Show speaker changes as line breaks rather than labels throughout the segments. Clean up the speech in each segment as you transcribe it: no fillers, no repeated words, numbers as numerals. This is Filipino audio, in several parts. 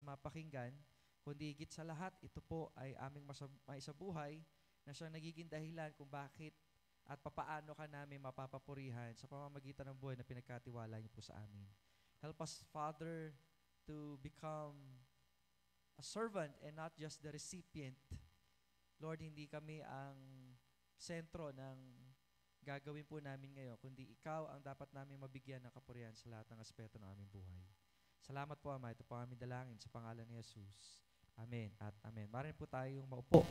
mapakinggan, kundi higit sa lahat, ito po ay aming maisabuhay na siyang nagiging dahilan kung bakit at papaano ka namin mapapapurihan sa pamamagitan ng buhay na pinagkatiwala niyo po sa amin. Help us, Father, to become a servant and not just the recipient. Lord, hindi kami ang sentro ng gagawin po namin ngayon, kundi ikaw ang dapat namin mabigyan ng kapurihan sa lahat ng aspeto ng aming buhay. Salamat po, Ama. Ito po aming dalangin sa pangalan ni Jesus. Amen at amen. Marin po tayong maupo.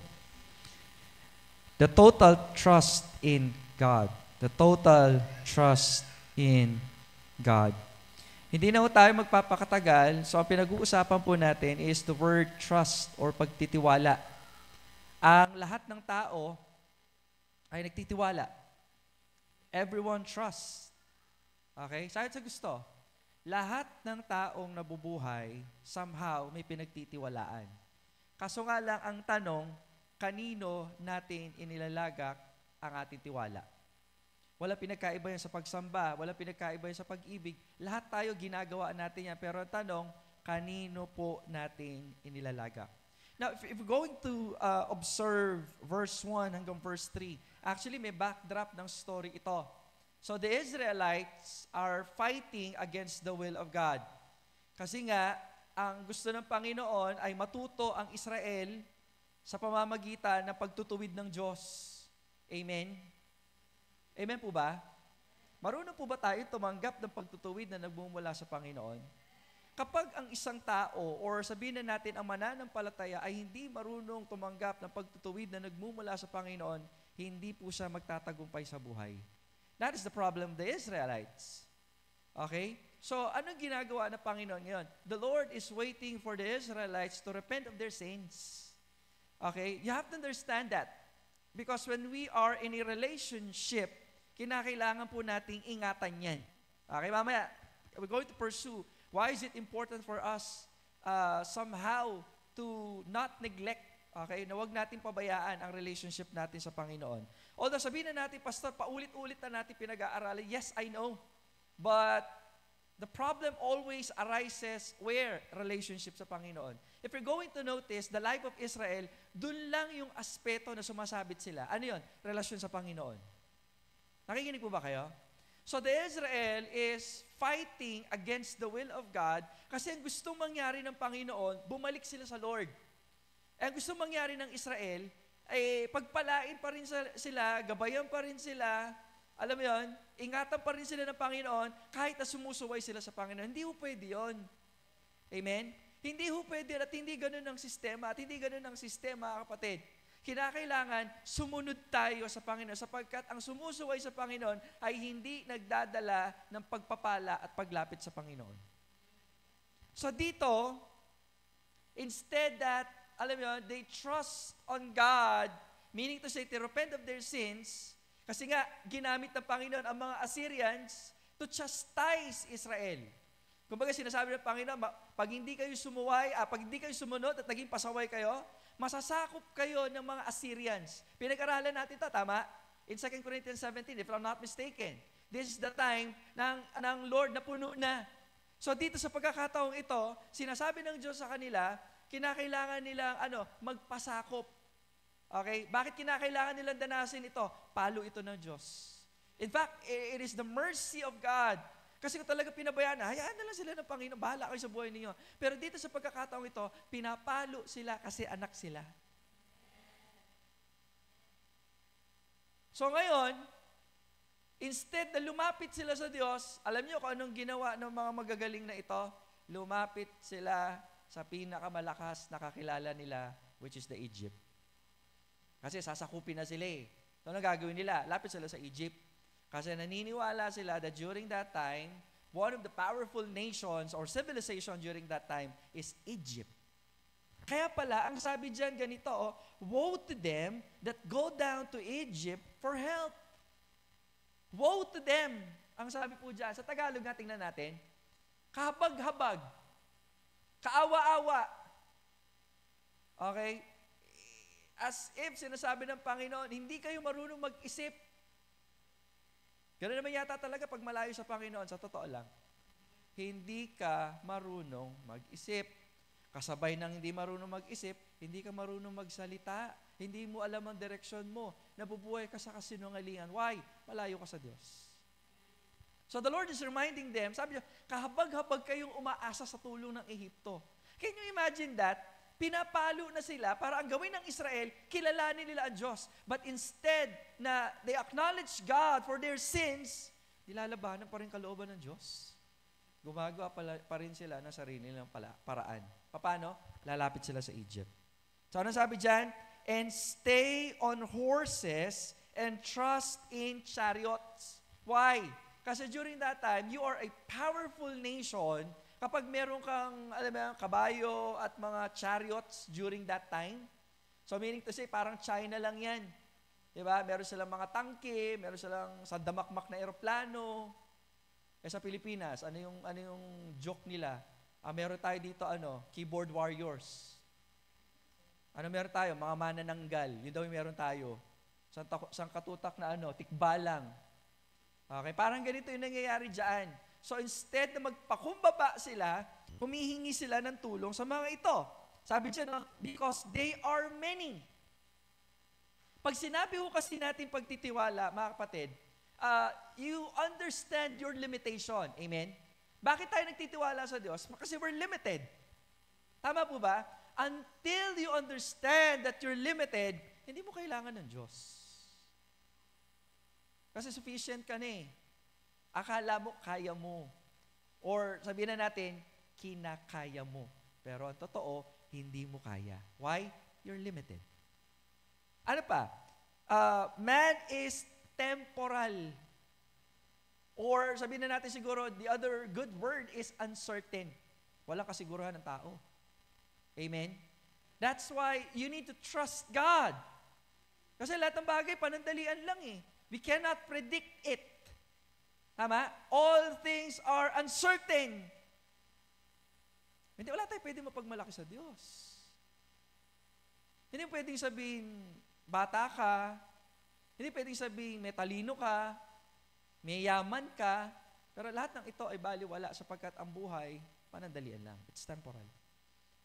The total trust in God. The total trust in God. Hindi na po tayo magpapakatagal. So, ang pinag-uusapan po natin is the word trust or pagtitiwala. Ang lahat ng tao ay nagtitiwala. Everyone trusts. Okay? Saan sa gusto? Lahat ng taong nabubuhay, somehow may pinagtitiwalaan. Kaso nga lang ang tanong, kanino natin inilalagak ang ating tiwala? Wala pinagkaiba yan sa pagsamba, wala pinagkaiba yan sa pag-ibig. Lahat tayo ginagawa natin yan. Pero ang tanong, kanino po natin inilalagak? Now, if we're going to observe verse 1 hanggang verse 3, actually may backdrop ng story ito. So the Israelites are fighting against the will of God. Kasi nga, ang gusto ng Panginoon ay matuto ang Israel sa pamamagitan ng pagtutuwid ng Diyos. Amen? Amen po ba? Marunong po ba tayo tumanggap ng pagtutuwid na nagmumula sa Panginoon? Kapag ang isang tao, or sabihin na natin ang mananampalataya ay hindi marunong tumanggap ng pagtutuwid na nagmumula sa Panginoon, hindi po siya magtatagumpay sa buhay. That is the problem of the Israelites. Okay? So, anong ginagawa ng Panginoon ngayon? The Lord is waiting for the Israelites to repent of their sins. Okay? You have to understand that. Because when we are in a relationship, kinakailangan po nating ingatan yan. Okay? Mamaya, we're going to pursue. Why is it important for us somehow to not neglect, okay, na wag natin pabayaan ang relationship natin sa Panginoon? Although sabihin na natin, Pastor, paulit-ulit na natin pinag-aaralan. Yes, I know. But the problem always arises where? Relationship sa Panginoon. If you're going to notice, the life of Israel, dun lang yung aspeto na sumasabit sila. Ano yun? Relasyon sa Panginoon. Nakikinig po ba kayo? So the Israel is fighting against the will of God kasi ang gustong mangyari ng Panginoon, bumalik sila sa Lord. Ang gustong mangyari ng Israel, ay pagpalain pa rin sila, gabayan pa rin sila, alam mo yun, ingatan pa rin sila ng Panginoon kahit na sumusuway sila sa Panginoon. Hindi ho pwede yun. Amen? Hindi ho pwede at hindi ganun ang sistema at hindi ganun ang sistema, kapatid. Kinakailangan sumunod tayo sa Panginoon sapagkat ang sumusuway sa Panginoon ay hindi nagdadala ng pagpapala at paglapit sa Panginoon. So dito, instead that, alam mo, they trust on God, meaning to say, to repent of their sins, kasi nga, ginamit ng Panginoon ang mga Assyrians to chastise Israel. Kumbaga, sinasabi ng Panginoon, pag hindi kayo sumuway, pag hindi kayo sumunod at naging pasaway kayo, masasakop kayo ng mga Assyrians. Pinag-aralan natin ito, tama? In 2 Corinthians 17, if I'm not mistaken. This is the time ng Lord na puno na. So dito sa pagkakataong ito, sinasabi ng Diyos sa kanila, kinakailangan nilang magpasakop. Okay? Bakit kinakailangan nilang danasin ito? Palo ito ng Diyos. In fact, it is the mercy of God. Kasi kung talaga pinabayaan na, hayaan na lang sila ng Panginoon, bahala kayo sa buhay ninyo. Pero dito sa pagkakataong ito, pinapalo sila kasi anak sila. So ngayon, instead na lumapit sila sa Diyos, alam niyo kung anong ginawa ng mga magagaling na ito? Lumapit sila sa pinakamalakas na kakilala nila, which is the Egypt. Kasi sasakupin na sila eh. So anong gagawin nila? Lapit sila sa Egypt. Kasi naniniwala sila that during that time, one of the powerful nations or civilization during that time is Egypt. Kaya pala, ang sabi dyan ganito, woe to them that go down to Egypt for help. Woe to them. Ang sabi po dyan, sa Tagalog na tingnan natin, kahabag-habag, kaawa-awa. Okay? As if sinasabi ng Panginoon, hindi kayo marunong mag-isip. Ganoon naman yata talaga pag malayo sa Panginoon, sa totoo lang. Hindi ka marunong mag-isip. Kasabay ng hindi marunong mag-isip, hindi ka marunong magsalita, hindi mo alam ang direksyon mo, nabubuhay ka sa kasinungalingan. Why? Malayo ka sa Diyos. So the Lord is reminding them, sabi niya, kahabag-habag kayong umaasa sa tulong ng Ehipto. Can you imagine that? Pinapalo na sila para ang gawin ng Israel, kilalanin nila ang Diyos. But instead na they acknowledge God for their sins, nilalabanan pa rin kalooban ng Diyos. Gumagawa pa rin sila ng sarili nilang paraan. Paano? Lalapit sila sa Egypt. So ano sabi dyan? And stay on horses and trust in chariots. Why? Kasi during that time, you are a powerful nation. Kapag meron kang, alam mo, kabayo at mga chariots during that time. So meaning to say, parang China lang yan. Diba? Meron silang mga tangke, meron silang sandamakmak na eroplano. Sa Pilipinas, ano yung joke nila? Meron tayo dito, keyboard warriors. Meron tayo? Mga manananggal. Yun daw yung meron tayo. Sangkatutak na tikbalang. Okay, parang ganito yung nangyayari dyan. So instead na magpakumbaba sila, humihingi sila ng tulong sa mga ito. Sabi dyan, because they are many. Pag sinabi ko kasi natin pagtitiwala, mga kapatid, you understand your limitation. Amen? Bakit tayo nagtitiwala sa Diyos? Kasi we're limited. Tama po ba? Until you understand that you're limited, hindi mo kailangan ng Diyos. Kasi sufficient ka na eh. Akala mo, kaya mo. Or sabihin na natin, kinakaya mo. Pero ang totoo, hindi mo kaya. Why? You're limited. Ano pa? Man is temporal. Or sabihin na natin siguro, the other good word is uncertain. Walang kasiguruhan ng tao. Amen? That's why you need to trust God. Kasi lahat ng bagay, panandalian lang eh. We cannot predict it. Tama? All things are uncertain. Hindi, wala tayo pwede mapagmalaki sa Diyos. Hindi pwedeng sabihin, bata ka. Hindi pwedeng sabihin, may talino ka. May yaman ka. Pero lahat ng ito ay baliwala sapagkat ang buhay, panandalian lang. It's temporal.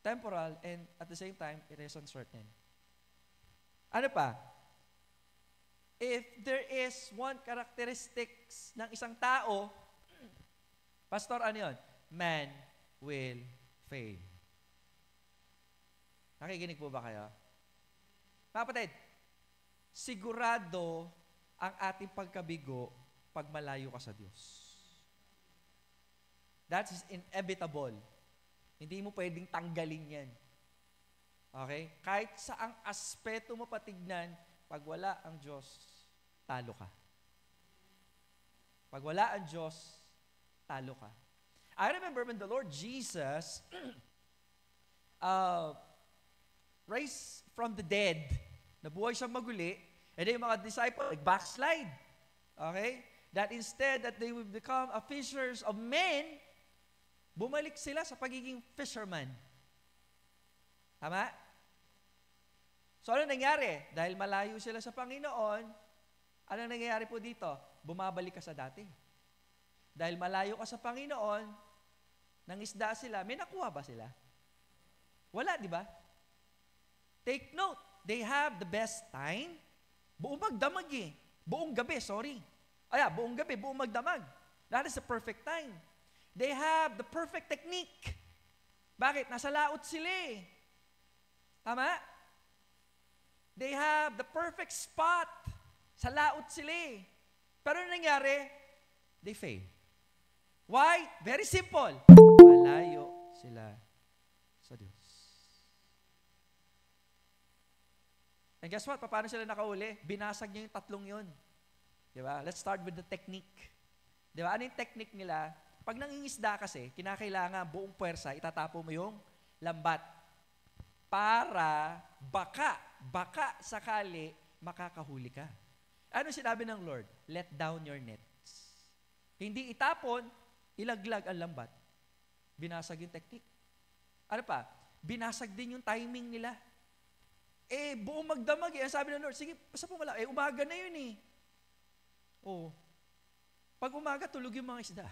Temporal and at the same time, it is uncertain. Ano pa? If there is one characteristics ng isang tao, Pastor, ano yun? Man will fail. Nakikinig po ba kayo? Mga kapatid, sigurado ang ating pagkabigo pag malayo ka sa Diyos. That is inevitable. Hindi mo pwedeng tanggalin yan. Okay? Kahit saang aspeto mo patignan, pag wala ang Diyos, talo ka. Pag wala ang Diyos, talo ka. I remember when the Lord Jesus raised from the dead, nabuhay siya maguli, and then yung mga disciples, backslide. Okay? That instead that they will become a fishers of men, bumalik sila sa pagiging fisherman. Tama? So, ano nangyari? Dahil malayo sila sa Panginoon, ano nangyayari po dito? Bumabalik ka sa dati. Dahil malayo ka sa Panginoon, nangisda sila, may nakuha ba sila? Wala, di ba? Take note, they have the best time. Buong magdamag eh. Buong gabi, sorry. Buong gabi, buong magdamag. That is the perfect time. They have the perfect technique. Bakit? Nasa laot sila eh. Tama? They have the perfect spot. Sa laot sila eh. Pero ano nangyari? They fail. Why? Very simple. Malayo sila sa Diyos. And guess what? Paano sila nakauli? Binasag niya yung tatlong yun. Diba? Let's start with the technique. Diba? Ano yung technique nila? Pag nangingisda kasi, kinakailangan buong puwersa, itatapo mo yung lambat. Para baka sakali makakahuli ka. Ano sinabi ng Lord? Let down your nets. Hindi itapon, ilaglag ang lambat. Binasag yung technique. Ano pa? Binasag din yung timing nila. Buong magdamag eh. Sabi ng Lord, sige, basta po wala. Umaga na yun eh. Oo. Pag umaga, tulog yung mga isda.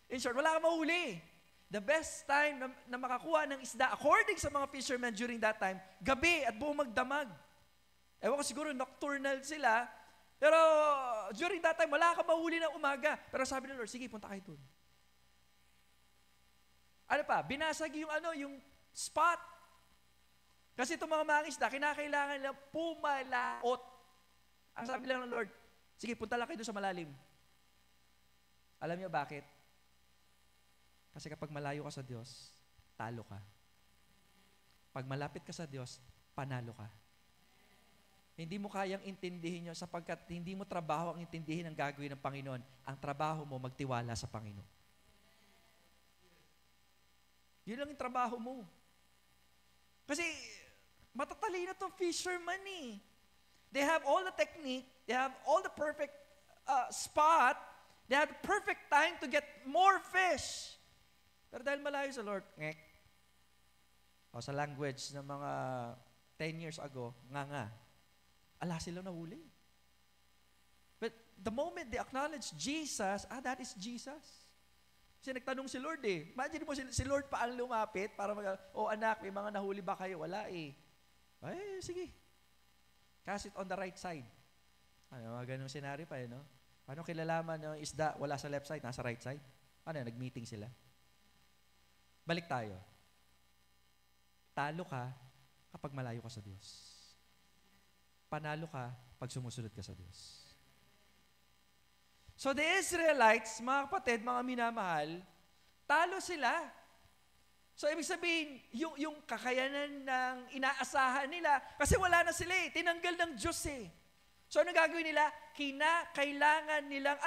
In short, wala kang mahuli. The best time na makakuha ng isda, according sa mga fishermen during that time, gabi at buong magdamag. Ewan ko siguro nocturnal sila, pero during that time, wala ka mahuli ng umaga. Pero sabi ng Lord, sige, punta kayo dun. Ano pa? Binasag yung spot. Kasi itong mga mangisda, kinakailangan lang pumalaot. Ang sabi lang ng Lord, sige, punta lang kayo doon sa malalim. Alam niyo bakit? Kasi kapag malayo ka sa Diyos, talo ka. Pag malapit ka sa Diyos, panalo ka. Hindi mo kayang intindihin yun sapagkat hindi mo trabaho ang intindihin ang gagawin ng Panginoon. Ang trabaho mo, magtiwala sa Panginoon. Yun lang yung trabaho mo. Kasi matatalino itong fisherman eh. They have all the technique, they have all the perfect spot, they have the perfect time to get more fish. Pero dahil malayo sa Lord, ngek. O sa language ng mga 10 years ago, nga. Ala sila nahuli. But the moment they acknowledge Jesus, that is Jesus. Kasi nagtanong si Lord eh. Imagine mo si Lord pa ang lumapit para anak, may mga nahuli ba kayo? Wala eh. Ay, sige. Cast it on the right side. Ano, mga ganung scenario pa no? Paano kilalaman ng isda wala sa left side, nasa right side? Ano, nag-meeting sila? Balik tayo. Talo ka kapag malayo ka sa Diyos. Panalo ka pag sumusunod ka sa Diyos. So the Israelites, mga kapatid, mga minamahal, talo sila. So ibig sabihin, yung kakayanan ng inaasahan nila, kasi wala na sila eh, tinanggal ng Diyos eh. So ano gagawin nila? Kinakailangan nilang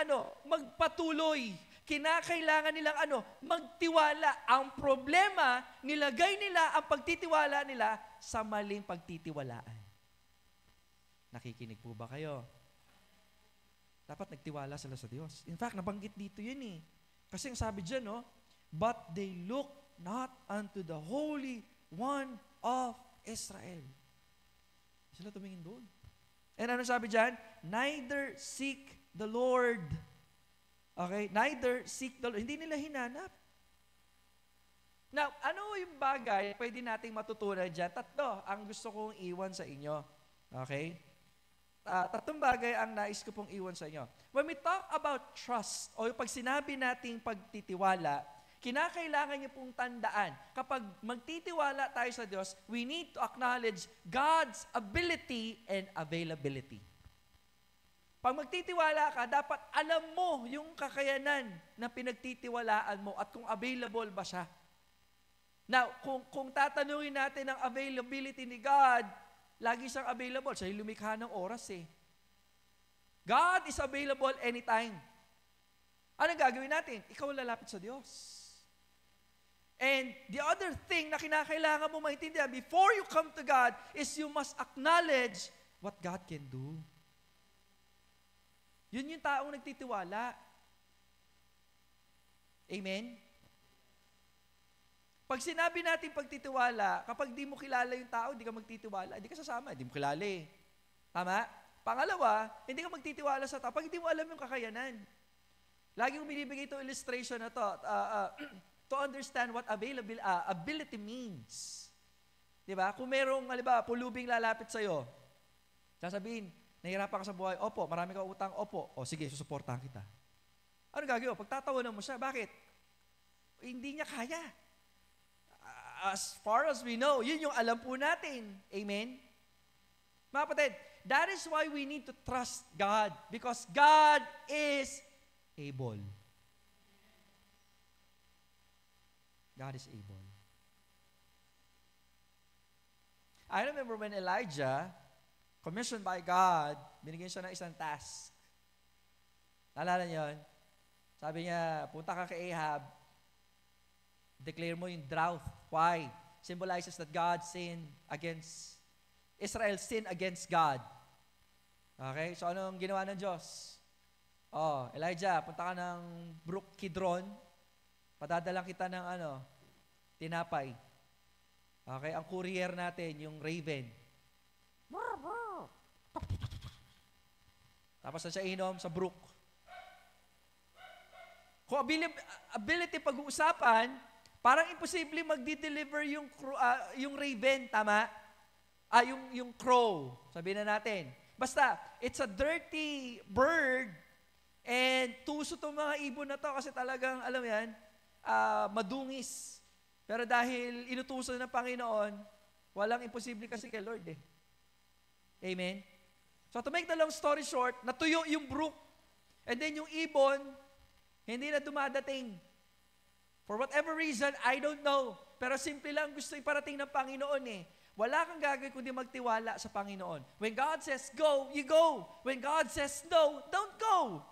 magpatuloy. Kinakailangan nilang magtiwala. Ang problema, nilagay nila ang pagtitiwala nila sa maling pagtitiwalaan. Nakikinig po ba kayo? Dapat nagtiwala sila sa Diyos. In fact, nabanggit dito yun eh. Kasi ang sabi dyan, but they look not unto the Holy One of Israel. Sila tumingin doon. And ano sabi dyan? Neither seek the Lord. Okay? Neither seek the Lord. Hindi nila hinanap. Now, ano yung bagay pwede nating matutunan dyan? Tatlo ang gusto kong iwan sa inyo. Okay? Tatlong bagay ang nais ko pong iwan sa inyo. When we talk about trust, o pag sinabi nating pagtitiwala, kinakailangan niyo pong tandaan, kapag magtitiwala tayo sa Diyos, we need to acknowledge God's ability and availability. Pag magtitiwala ka, dapat alam mo yung kakayanan na pinagtitiwalaan mo at kung available ba siya. Now, kung tatanungin natin ang availability ni God, lagi siyang available. Siya yung lumikha ng oras eh. God is available anytime. Ano gagawin natin? Ikaw lalapit sa Diyos. And the other thing na kinakailangan mo maintindihan before you come to God is you must acknowledge what God can do. Yun yung taong nagtitiwala. Amen? Pag sinabi natin pagtitiwala, kapag di mo kilala yung tao, di ka magtitiwala, di ka sasama, di mo kilala eh. Tama? Pangalawa, hindi ka magtitiwala sa tao pag hindi mo alam yung kakayanan. Lagi kong binibigay itong illustration na to to understand what ability means. Diba? Kung merong, halimbawa, pulubing lalapit sa'yo, sasabihin, nahihirapan ka sa buhay, opo, marami ka utang, opo, o sige, susuportahan kita. Ano gagawin? Pagtatawanan mo siya, bakit? Hindi niya kaya. As far as we know, yun yung alam po natin. Amen? Mga kapatid, that is why we need to trust God because God is able. God is able. I remember when Elijah, commissioned by God, binigyan siya ng isang task. Naalala niyo yun? Sabi niya, punta ka kay Ahab, declare mo yung drought. Why? Symbolizes that God Israel sinned against God. Okay? So anong ginawa ng Diyos? Elijah, punta ka ng Brook Kidron, padadalang kita ng tinapay. Okay? Ang courier natin, yung raven. Tapos na siya inom sa brook. Kung ability pag-uusapan, Parang imposible magdi-deliver yung raven, tama? Yung crow, sabihin na natin. Basta, it's a dirty bird and tuso itong mga ibon na to kasi talagang, alam yan, madungis. Pero dahil inutusan ng Panginoon, walang imposible kasi kay Lord eh. Amen? So to make the long story short, natuyo yung brook. And then yung ibon, hindi na dumadating. For whatever reason, I don't know. Pero simple lang gusto iparating ng Panginoon eh. Wala kang gagawin kundi magtiwala sa Panginoon. When God says go, you go. When God says no, don't go.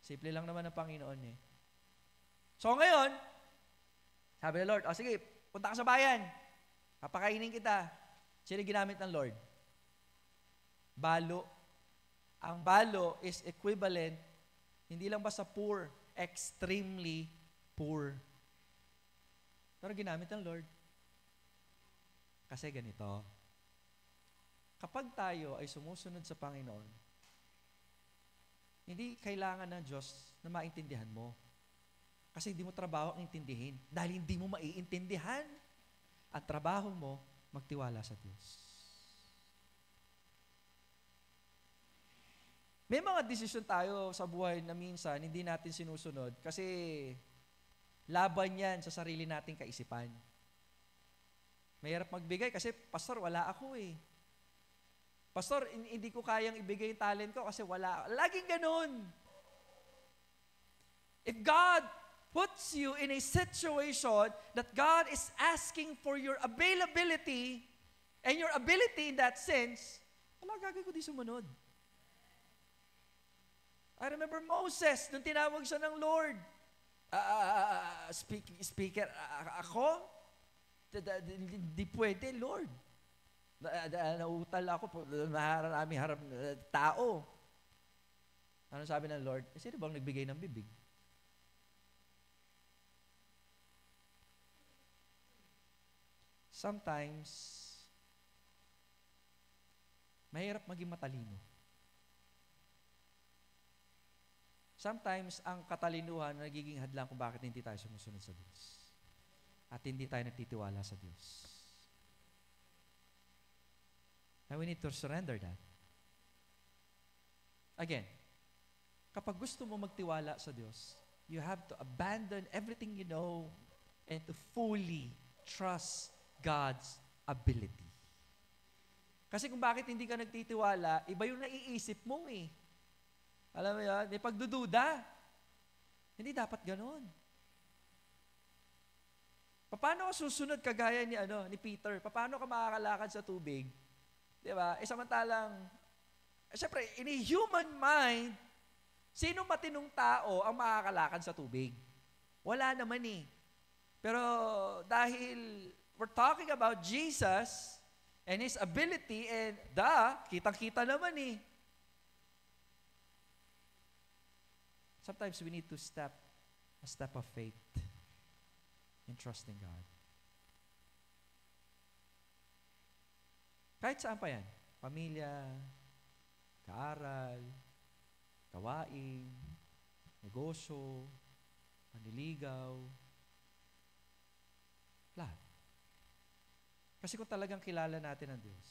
Simple lang naman ng Panginoon eh. So ngayon, sabi ng Lord, sige, punta ka sa bayan. Papakainin kita. Sino ginamit ng Lord? Balo. Ang balo is equivalent, hindi lang basta poor, extremely poor. Pero ginamit ng Lord. Kasi ganito, kapag tayo ay sumusunod sa Panginoon, hindi kailangan ng Diyos na maintindihan mo. Kasi hindi mo trabaho ang intindihin. Dahil hindi mo maiintindihan. Ang trabaho mo, magtiwala sa Diyos. May mga desisyon tayo sa buhay na minsan hindi natin sinusunod kasi laban yan sa sarili nating kaisipan. Mahirap magbigay kasi, Pastor, wala ako eh. Pastor, hindi ko kayang ibigay yung talent ko kasi wala. Laging ganun. If God puts you in a situation that God is asking for your availability and your ability in that sense, wala gagawin ko di sumunod. I remember Moses, nung tinawag siya ng Lord, speaker, ako? Di pwede, Lord. Nautal ako, marami harap tao. Ano sabi ng Lord? Sino bang nagbigay ng bibig? Sometimes, mahirap maging matalino. Sometimes, ang katalinuhan nagiging hadlang kung bakit hindi tayo sumusunod sa Diyos. At hindi tayo nagtitiwala sa Diyos. And we need to surrender that. Again, kapag gusto mo magtiwala sa Diyos, you have to abandon everything you know and to fully trust God's ability. Kasi kung bakit hindi ka nagtitiwala, iba yung naiisip mo eh. Alam mo yan? May pagdududa. Hindi dapat ganon. Paano ka susunod kagaya ni Peter? Paano ka makakalakad sa tubig? Di ba? Samantalang, siyempre, in a human mind, sino matinong tao ang makakalakad sa tubig? Wala naman eh. Pero dahil we're talking about Jesus and His ability and kitang-kita naman eh. Sometimes we need to step a step of faith in trusting God. Kahit saan pa yan. Pamilya, kaaral, gawain, negosyo, panliligaw, lahat. Kasi kung talagang kilala natin ang Diyos,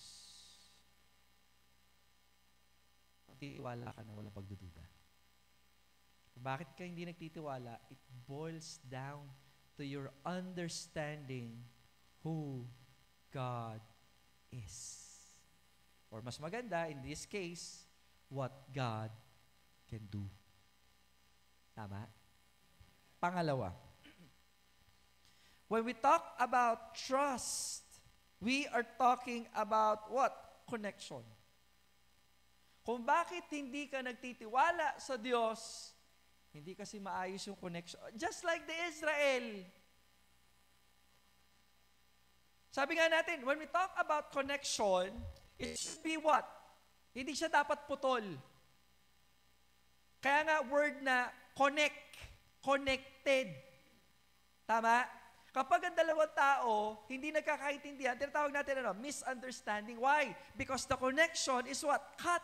magtitiwala ka na walang pagdududa. Bakit ka hindi nagtitiwala? It boils down to your understanding who God is. Or mas maganda, in this case, what God can do. Tama? Pangalawa, when we talk about trust, we are talking about what? Connection. Kung bakit hindi ka nagtitiwala sa Diyos, hindi kasi maayos yung connection. Just like the Israel. Sabi nga natin, when we talk about connection, it should be what? Hindi siya dapat putol. Kaya nga word na connect, connected. Tama? Kapag ang dalawang tao, hindi nagkakaintindihan, tinatawag natin misunderstanding. Why? Because the connection is what? Cut.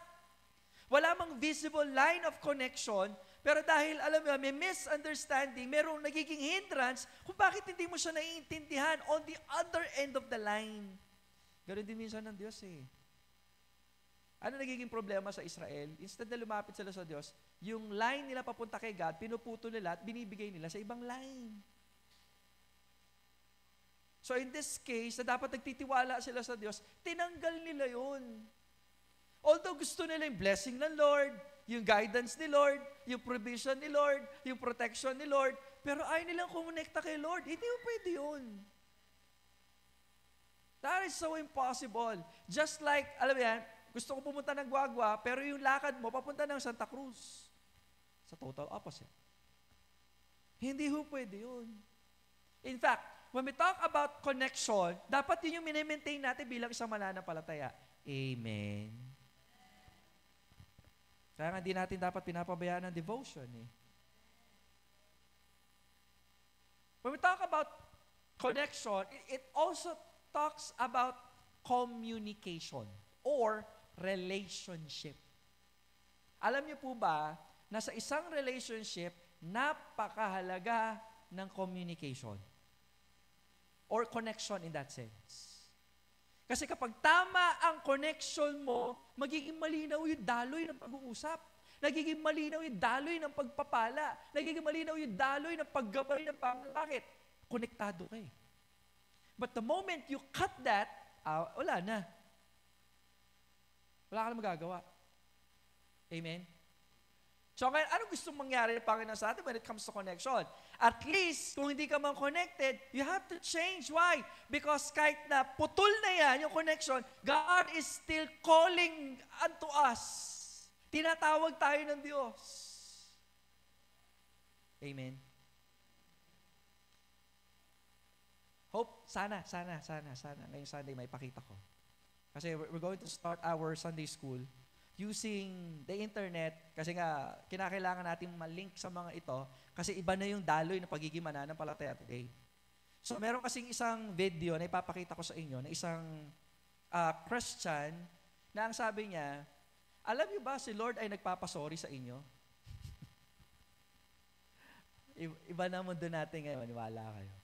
Wala mang visible line of connection, Pero dahil, alam mo, may misunderstanding, merong nagiging hindrance kung bakit hindi mo siya naiintindihan on the other end of the line. Ganon din minsan ng Diyos eh. Ano nagiging problema sa Israel? Instead na lumapit sila sa Diyos, yung line nila papunta kay God, pinuputo nila at binibigay nila sa ibang line. So in this case, na dapat nagtitiwala sila sa Diyos, tinanggal nila yun. Although gusto nila yung blessing ng Lord, yung guidance ni Lord, yung provision ni Lord, yung protection ni Lord, pero ayaw nilang kumonekta kay Lord. Hindi mo pwede yun. That is so impossible. Just like, alam mo yan, gusto ko pumunta ng Guagua, pero yung lakad mo, papunta ng Santa Cruz. Sa total opposite. Hindi ho pwede yun. In fact, when we talk about connection, dapat yun yung mini-maintain natin bilang isang mananampalataya. Amen. Kaya nga di natin dapat pinapabayaan ng devotion eh. When we talk about connection, it also talks about communication or relationship. Alam niyo po ba na sa isang relationship, napakahalaga ng communication or connection in that sense. Kasi kapag tama ang connection mo, magiging malinaw yung daloy ng pag-uusap. Nagiging malinaw yung daloy ng pagpapala. Nagiging malinaw yung daloy ng paggabay ng bakit? Konektado ka eh. But the moment you cut that, wala na. Wala ka na magagawa. Amen? So, ngayon, ano gusto mangyari ng Panginoon sa atin when it comes to connection? At least, kung hindi ka man connected, you have to change. Why? Because kahit na putol na yan, yung connection, God is still calling unto us. Tinatawag tayo ng Diyos. Amen. Hope, sana, ngayong Sunday may pakita ko. Kasi we're going to start our Sunday school using the internet, kasi nga, kinakailangan natin malink sa mga ito, kasi iba na yung daloy ng pagiging mananampalataya today. So, meron kasing isang video na ipapakita ko sa inyo, na isang Christian, na ang sabi niya, alam niyo ba, si Lord ay nagpapasorry sa inyo? Iba na mundo natin ngayon, maniwala kayo.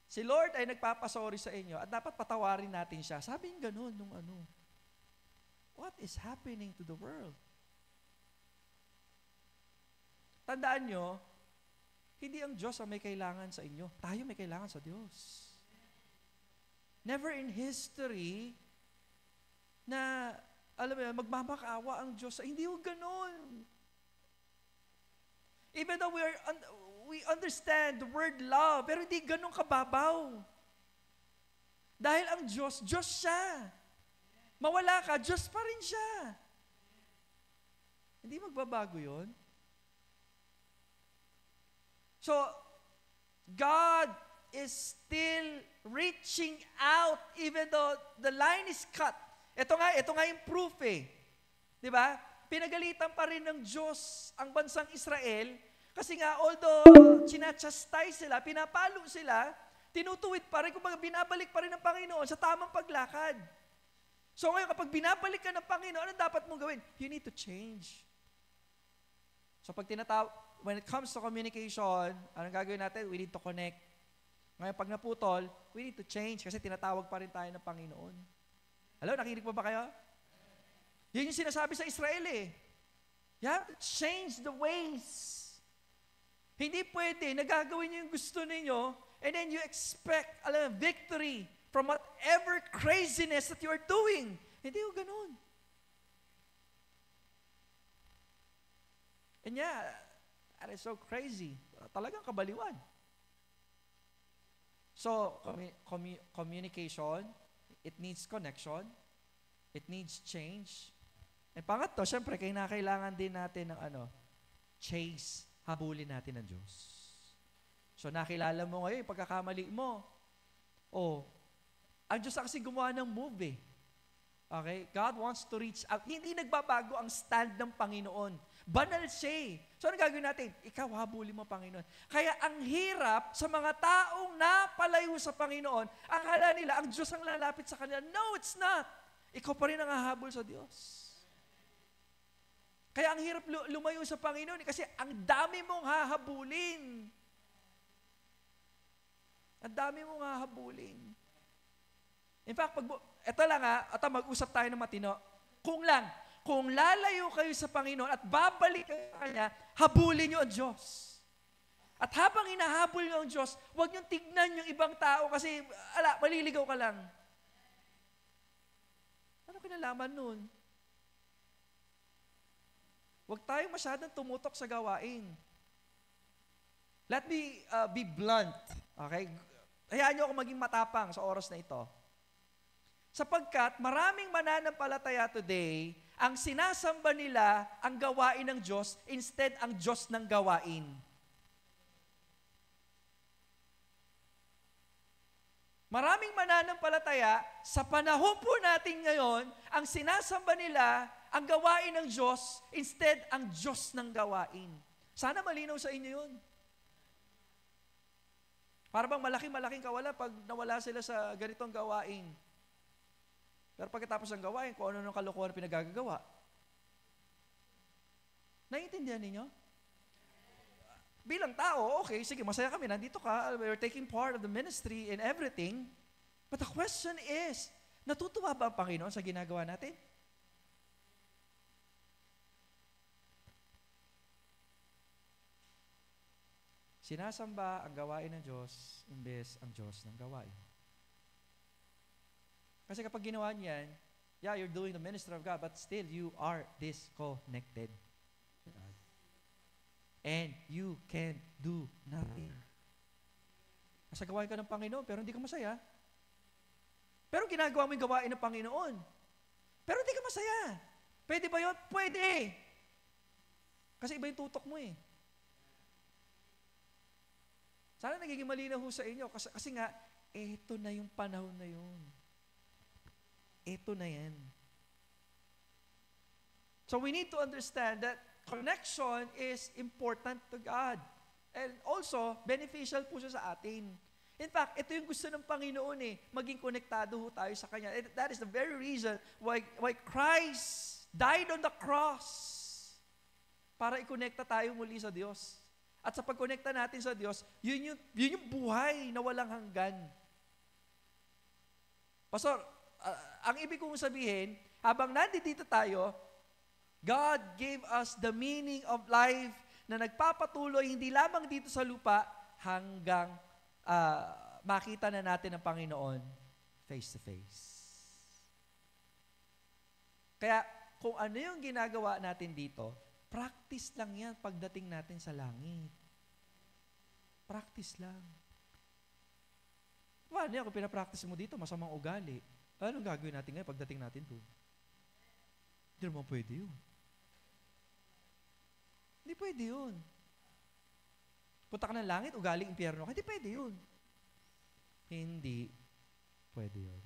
Si Lord ay nagpapasorry sa inyo, at dapat patawarin natin siya. Sabi niya ganun, nung ano. What is happening to the world? Tandaan nyo, hindi ang Diyos ang may kailangan sa inyo. Tayo may kailangan sa Diyos. Never in history na, alam mo yan, magmamakaawa ang Diyos. Hindi yung ganun. Even though we understand the word love, pero hindi ganun kababaw. Dahil ang Diyos, Diyos siya. Mawala ka, Diyos pa rin siya. Hindi magbabago yun. So, God is still reaching out even though the line is cut. Ito nga yung proof eh. Di ba? Pinagalitan pa rin ng Diyos ang bansang Israel kasi nga although chinachastise sila, pinapalo sila, tinutuwid pa rin, kumbaga binabalik pa rin ng Panginoon sa tamang paglakad. So ngayon, kapag binabalik ka ng Panginoon, ano dapat mong gawin? You need to change. So pag when it comes to communication, anong gagawin natin? We need to connect. Ngayon, pag naputol, we need to change kasi tinatawag pa rin tayo ng Panginoon. Hello, nakinig pa ba kayo? Yun yung sinasabi sa Israel eh. You have to change the ways. Hindi pwede, nagagawin nyo yung gusto ninyo, and then you expect, victory from whatever craziness that you are doing. Hindi ko ganun. And yeah, that is so crazy. Talagang kabaliwan. So, communication, it needs connection, it needs change. And pangatlo, syempre, kailangan din natin ng chase, habulin natin ng Diyos. So, nakilala mo ngayon, pagkakamali mo, ang Diyos kasi gumawa ng move eh. Okay? God wants to reach out. Hindi nagbabago ang stand ng Panginoon. Banal siya eh. So, ano gagawin natin? Ikaw, habulin mo, Panginoon. Kaya ang hirap sa mga taong napalayo sa Panginoon, akala nila, ang Diyos ang lalapit sa kanila. No, it's not. Ikaw pa rin ang hahabol sa Diyos. Kaya ang hirap lumayo sa Panginoon kasi ang dami mong hahabulin. Ang dami mong hahabulin. In fact, ito lang mag-usap tayo ng matino. Kung lalayo kayo sa Panginoon at babalik kayo sa Kanya, habulin niyo ang Diyos. At habang hinahabol niyo ang Diyos, huwag niyong tignan yung ibang tao kasi, maliligaw ka lang. Ano kinalaman nun? Huwag tayong masyadong tumutok sa gawain. Let me be blunt. Okay? Hayaan niyo ako maging matapang sa oras na ito. Sapagkat maraming mananampalataya today, ang sinasamba nila ang gawain ng Diyos, instead ang Diyos ng gawain. Maraming mananampalataya, sa panahon po natin ngayon, ang sinasamba nila ang gawain ng Diyos, instead ang Diyos ng gawain. Sana malinaw sa inyo yun. Para bang malaking kawala pag nawala sila sa ganitong gawain. Pero pagkatapos ng gawain, kung ano ng kalokohan na pinagagagawa. Naiintindihan ninyo? Bilang tao, okay, sige, masaya kami, nandito ka, we're taking part of the ministry and everything. But the question is, natutuwa ba ang Panginoon sa ginagawa natin? Sinasamba ang gawain ng Diyos imbes ang Diyos ng gawain. Kasi kapag ginawa niyan, yeah, you're doing the ministry of God, but still you are disconnected to God. And you can do nothing. Nasa gawain ka ng Panginoon, pero hindi ka masaya. Pero ginagawa mo yung gawain ng Panginoon. Pero hindi ka masaya. Pwede ba yun? Pwede. Kasi iba yung tutok mo eh. Sana nagiging malinaw ho sa inyo kasi nga, eto na yung panahon na yun. Eto na yan. So we need to understand that connection is important to God. And also, beneficial po siya sa atin. In fact, ito yung gusto ng Panginoon maging konektado ho tayo sa Kanya. And that is the very reason why Christ died on the cross para i-connecta tayo muli sa Diyos. At sa pag-connecta natin sa Diyos, yun yung buhay na walang hanggan. Pastor, ang ibig kong sabihin, habang nandito tayo, God gave us the meaning of life na nagpapatuloy hindi lamang dito sa lupa hanggang makita na natin ang Panginoon face to face. Kaya kung ano yung ginagawa natin dito, practice lang yan pagdating natin sa langit. Practice lang. Paano yan kung pinapractice mo dito, masamang ugali? Anong gagawin natin ngayon pagdating natin doon? Hindi naman pwede yun. Hindi pwede yun. Punta ka ng langit, ugaling impyerno ka, hindi pwede yun. Hindi pwede yun.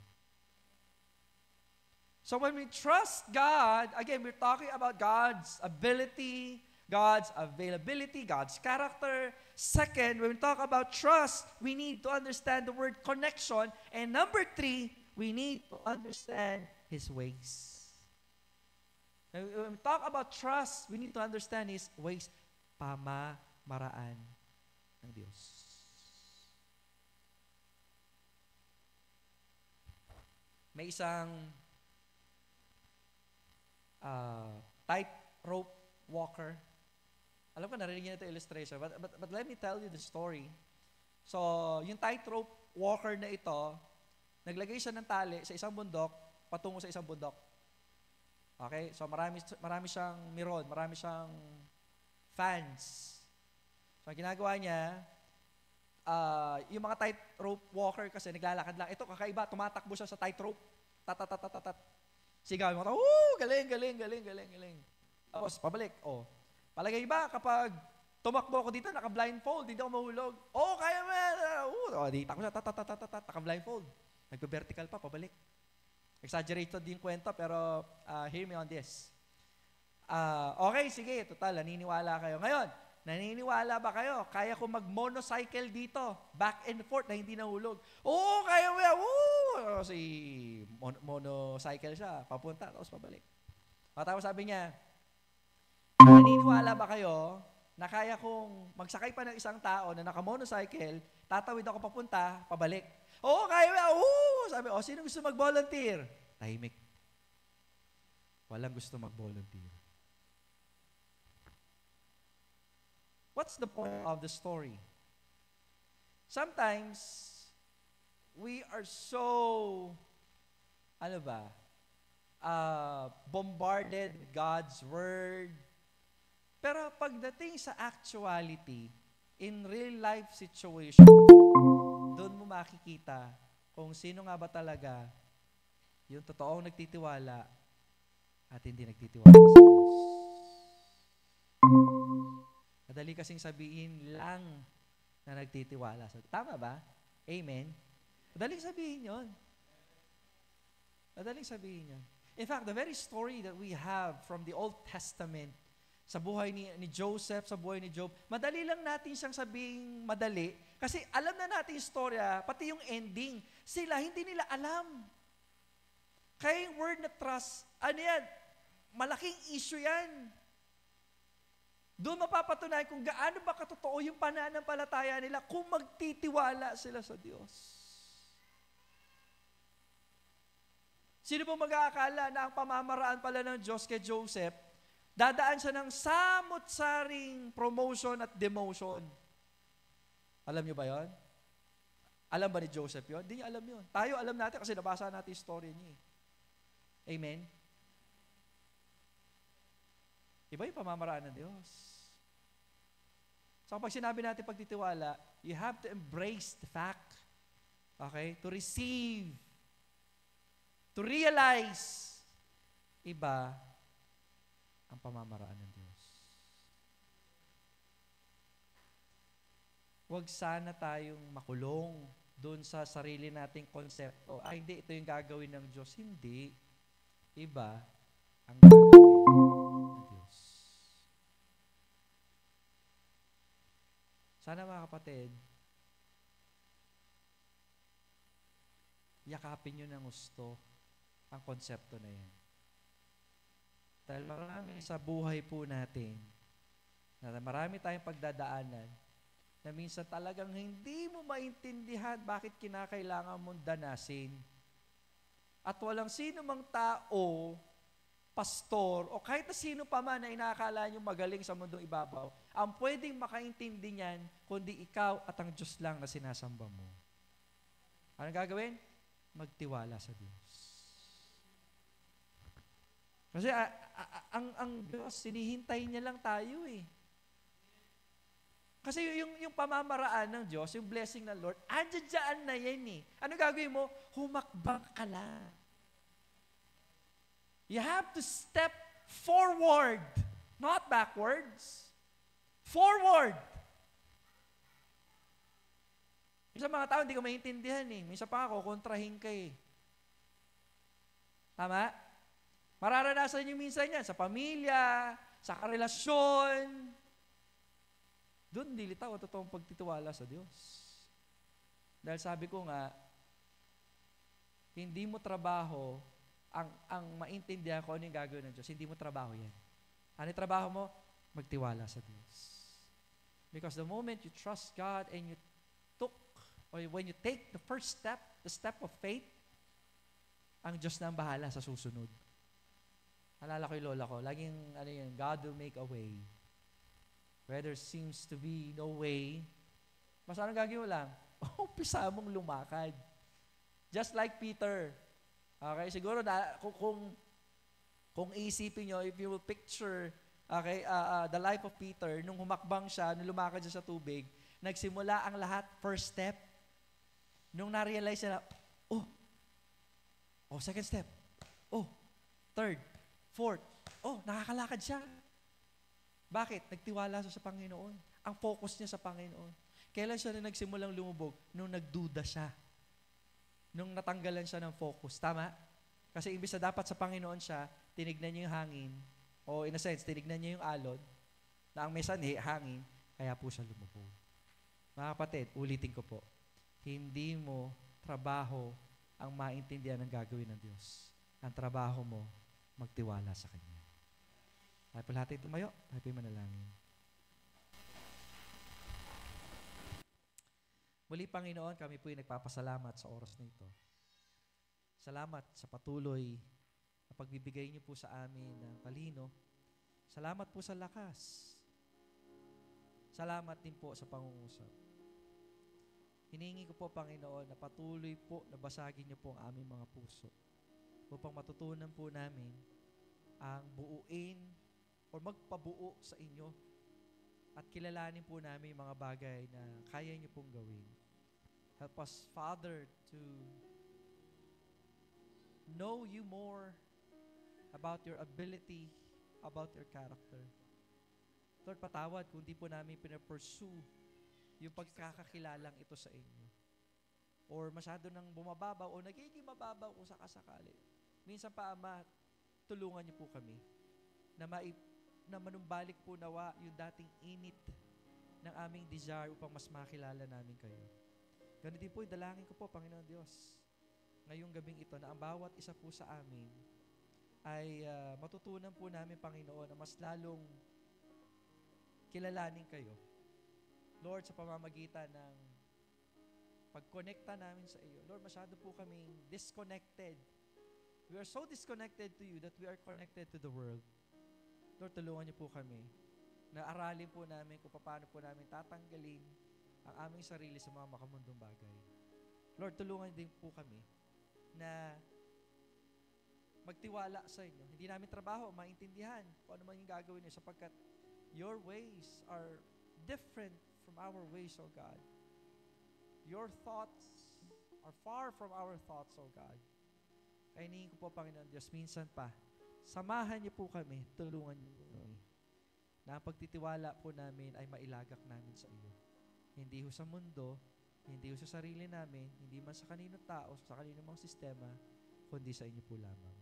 So when we trust God, again, we're talking about God's ability, God's availability, God's character. Second, when we talk about trust, we need to understand the word connection. And number 3, we need to understand His ways. When we talk about trust, we need to understand His ways. Pamamaraan ng Diyos. May isang tightrope walker. Alam ko, narinig niyo ito illustration, but let me tell you the story. So, yung tightrope walker na ito, naglagay siya ng tali sa isang bundok, patungo sa isang bundok. Okay? So, marami siyang miron, marami siyang fans. So, ang ginagawa niya, yung mga tightrope walker kasi naglalakad lang. Ito, kakaiba, tumatakbo siya sa tightrope. Tat. Sigaw mo, galing. Tapos, pabalik. Palagay ba kapag tumakbo ako dito, naka-blindfold, hindi ako mahulog? Kaya mo. Di tako siya, naka-blindfold. Nagbe-vertical pa, pabalik. Exaggerated din kwento, pero hear me on this. Okay, sige, total, naniniwala kayo. Ngayon, naniniwala ba kayo? Kaya ko mag-monocycle dito, back and forth, na hindi nahulog? Kaya mo yan. Si monocycle siya, papunta, tapos pabalik. Tapos sabi niya, Naniniwala ba kayo na kaya kong magsakay pa ng isang tao na naka-motorcycle, tatawid ako papunta, pabalik? Oo, kaya mo. Oo! Sabi, sino gusto mag-volunteer? Tahimik. Walang gusto mag-volunteer. What's the point of the story? Sometimes, we are so, bombarded with God's Word. Pero pagdating sa actuality, in real life situation, doon mo makikita kung sino nga ba talaga yung totoong nagtitiwala at hindi nagtitiwala sa Diyos. Madali kasing sabihin lang na nagtitiwala sa Diyos. Tama ba? Amen? Madaling sabihin yun. Madaling sabihin yun. In fact, the very story that we have from the Old Testament sa buhay ni Joseph, sa buhay ni Job, madali lang natin siyang sabihing madali kasi alam na natin yung storya, pati yung ending. Sila, hindi nila alam. Kaya yung word na trust, yan? Malaking issue yan. Doon mapapatunayan kung gaano ba katotoo yung pananampalataya nila kung magtitiwala sila sa Diyos. Sino pong mag-aakala na ang pamamaraan pala ng Diyos kay Joseph, dadaan siya ng samot-saring promotion at demotion? Alam niyo ba yon? Alam ba ni Joseph yon? Hindi niya alam yon. Tayo alam natin kasi nabasa natin yung story niya. Amen? Iba yung pamamaraan ng Diyos. So kapag sinabi natin pagtitiwala, you have to embrace the fact, okay, to receive, to realize, iba ang pamamaraan ng Diyos. Huwag sana tayong makulong doon sa sarili nating konsepto. Hindi, ito yung gagawin ng Diyos. Hindi. Iba ang gagawin ng Diyos. Sana mga kapatid, yakapin nyo ng gusto ang konsepto na yan. Dahil marami sa buhay po natin, na marami tayong pagdadaanan, na minsan talagang hindi mo maintindihan bakit kinakailangan mong danasin. At walang sino mang tao, pastor, o kahit na sino pa man na inakala nyo magaling sa mundong ibabaw, ang pwedeng makaintindi niyan, kundi ikaw at ang Diyos lang na sinasamba mo. Anong gagawin? Magtiwala sa Diyos. Kasi ang Diyos, sinihintay niya lang tayo eh. Kasi yung pamamaraan ng Diyos, yung blessing ng Lord, andyan na yan eh. Ano gagawin mo? Humakbang ka lang. You have to step forward, not backwards. Forward. Minsan mga tao, hindi ko maintindihan eh. Minsan pa ako, kontrahin ka eh. Tama? Mararanasan nyo minsan yan sa pamilya, sa karelasyon. Doon dilitaw ang totoong pagtitiwala sa Diyos. Dahil sabi ko nga, hindi mo trabaho ang maintindihan ko ano yung gagawin ng Diyos. Hindi mo trabaho yan. Ano yung trabaho mo? Magtiwala sa Diyos. Because the moment you trust God and you when you take the first step, the step of faith, ang Diyos na ang bahala sa susunod. Alala ko yung lola ko, laging, God will make a way. Where there seems to be no way, basta anong gagawin mo lang? Umpisa mong lumakad. Just like Peter. Okay, siguro kung isipin nyo, if you will picture, the life of Peter, nung humakbang siya, nung lumakad siya sa tubig, nagsimula ang lahat, first step. Nung na-realize niya na, second step. Third. Fourth. Nakakalakad siya. Bakit? Nagtiwala siya sa Panginoon. Ang focus niya sa Panginoon. Kailan siya na nagsimulang lumubog? Nung nagduda siya. Nung natanggalan siya ng focus. Tama? Kasi imbis na dapat sa Panginoon siya, tinignan niya yung hangin, o in a sense, tinignan niya yung alon, na ang may sanhi, hangin, kaya po siya lumubog. Mga kapatid, ulitin ko po, hindi mo trabaho ang maintindihan ng gagawin ng Diyos. Ang trabaho mo, magtiwala sa Kanya. Tayo po lahat ay tumayo. Tayo po'y manalangin. Muli, Panginoon, kami po'y nagpapasalamat sa oras na ito. Salamat sa patuloy na pagbibigay niyo po sa amin ng talino. Salamat po sa lakas. Salamat din po sa pangungusap. Hiningi ko po, Panginoon, na patuloy po na basagin niyo po ang aming mga puso upang matutunan po namin ang buuin o magpabuo sa inyo at kilalanin po namin yung mga bagay na kaya niyo pong gawin. Help us, Father, to know you more about your ability, about your character. Lord, patawad kung di po namin pinapursue yung pagkakakilalang ito sa inyo. Or masyado nang bumababaw o nagiging mababaw kung sakasakali. Minsan pa, Ama, tulungan niyo po kami na manumbalik po nawa yung dating init ng aming desire upang mas makilala namin kayo. Ganun din po, dalangin ko po, Panginoon Diyos, ngayong gabing ito na ang bawat isa po sa amin ay matutunan po namin, Panginoon, na mas lalong kilalanin kayo. Lord, sa pamamagitan ng pagkonekta namin sa iyo. Lord, masyado po kaming disconnected. We are so disconnected to you that we are connected to the world. Lord, tulungan niyo po kami na aralin po namin kung paano po namin tatanggalin ang aming sarili sa mga makamundong bagay. Lord, tulungan din po kami na magtiwala sa inyo. Hindi namin trabaho, maintindihan kung ano man yung gagawin niyo sapagkat your ways are different from our ways, O God. Your thoughts are far from our thoughts, O God. Kaya hinihingi ko po, Panginoon Diyos, minsan pa, samahan niyo po kami, tulungan niyo po kami, na ang pagtitiwala po namin ay mailagak namin sa iyo. Hindi ho sa mundo, hindi ho sa sarili namin, hindi man sa kaninong tao, sa kaninong mga sistema, kundi sa inyo po lamang.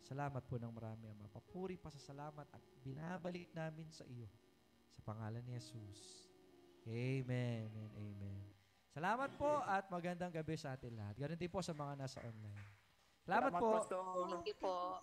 Salamat po ng marami, Ama. Papuri pa sa salamat at binabalik namin sa iyo. Sa pangalan ni Jesus. Amen and amen. Salamat po at magandang gabi sa atin lahat. Ganun din po sa mga nasa online. Salamat po.
Pastor.
Thank you po.